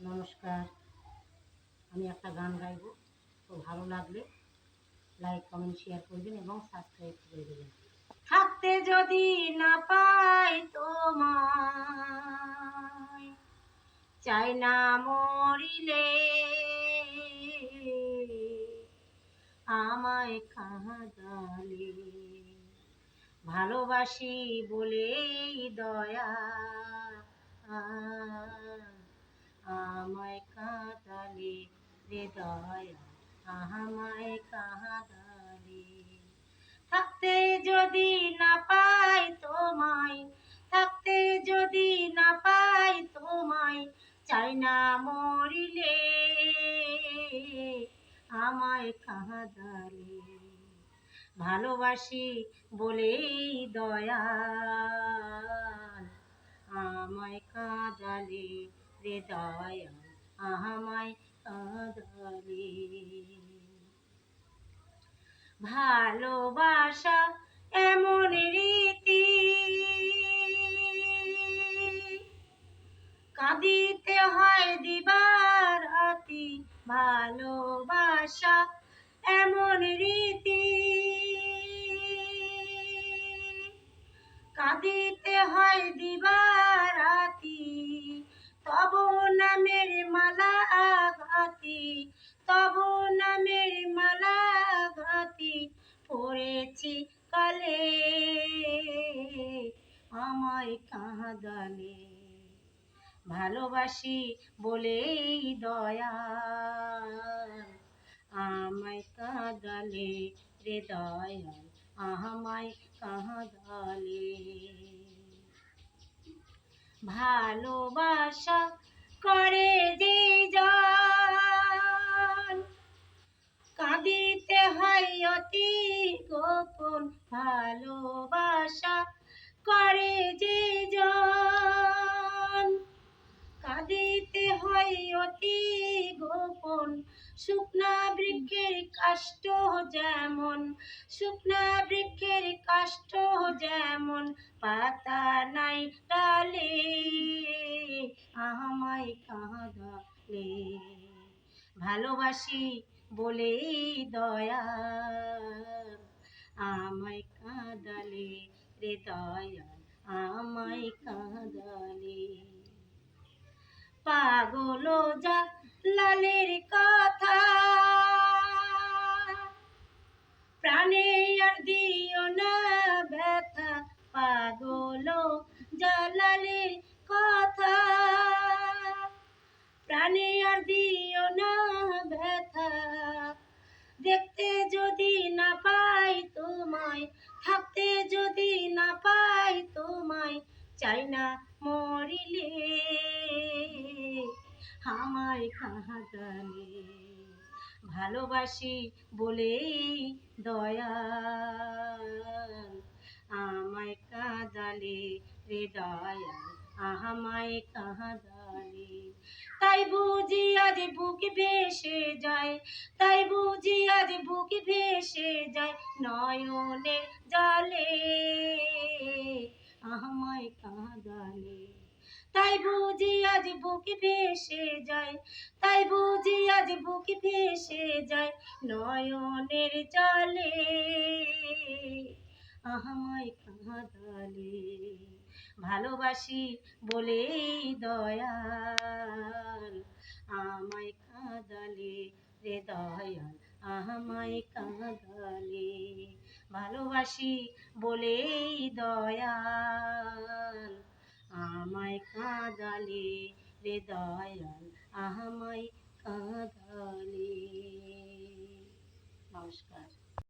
নমস্কার। আমি একটা গান গাইব, তো ভালো লাগলে লাইক কমেন্ট শেয়ার করবেন এবং সাবস্ক্রাইব করে দেবেন। থাকতে যদি না পাই তোমায়, চাই না মরিলে আমায় কাঁদালে। ভালোবাসি বলেই দয়া আমায় কাঁদালে রে দয়া, আমায় কাঁদালে। থাকতে যদি না পাই তোমায়, থাকতে যদি না পাই তোমায়, চাই না মরিলে আমায় কাঁদালে। ভালোবাসি বলেই দয়া আমায় কাঁদালে রে দয়া, আমায় কাঁদালে। ভালোবাসা এমন রীতি, কাঁদিতে হয় দিবারাতি। ভালোবাসা এমন রীতি, কাঁদিতে হয় দিবারাতি। তব নামের মালা ঘাতি, তব নামের মালা ঘাতি পড়েছি কালে আমায় কাঁদালে। ভালোবাসি বলেই দয়া আমায় কাঁদালে রে দয়া, আমায় কাঁদালে। ভালোবাসা করে যে জন, কাঁদিতে হয় অতি গোপন। ভালোবাসা করে যে জন, কাঁদিতে হয় অতি গোপন। শুকনা বৃক্ষের কাষ্ঠ যেমন, শুকনা বৃক্ষের কাষ্ঠ যেমন, পাতা নাই ডালে আমায় কাঁদালে। ভালোবাসি বলেই দয়া আমায় কাঁদালে রে দয়া, আমায় কাঁদালে। পাগল যা লালের কথা, প্রাণে আর দিও না ব্যথা। পাগল জালালের কথা, প্রাণে আর দিও না ব্যথা। দেখতে যদি না পাই তোমায়, থাকতে যদি না পাই তোমায়, চাই না মরিলে আমায় কাঁদালে। ভালোবাসি বলেই দয়া আমায় কাঁদালে রে দয়া, আমায় কাঁদালে। তাই বুঝি আজ বুক ভেসে যায়, তাই বুঝি আজ বুক ভেসে যায় নয়নের জলে আমায় কাঁদালে। তাই বুঝি আজ বুক ভেসে যায়, তাই বুঝি আজ বুক ভেসে যায় নয়নের জলে আমায় কাঁদালে। ভালোবাসি বলেই দয়াল আমায় কাঁদালে রে দয়াল, আমায় কাঁদালে। ভালোবাসি বলেই দয়াল আমায় কাঁদালে রে দয়াল, আমায় কাঁদালে। নমস্কার।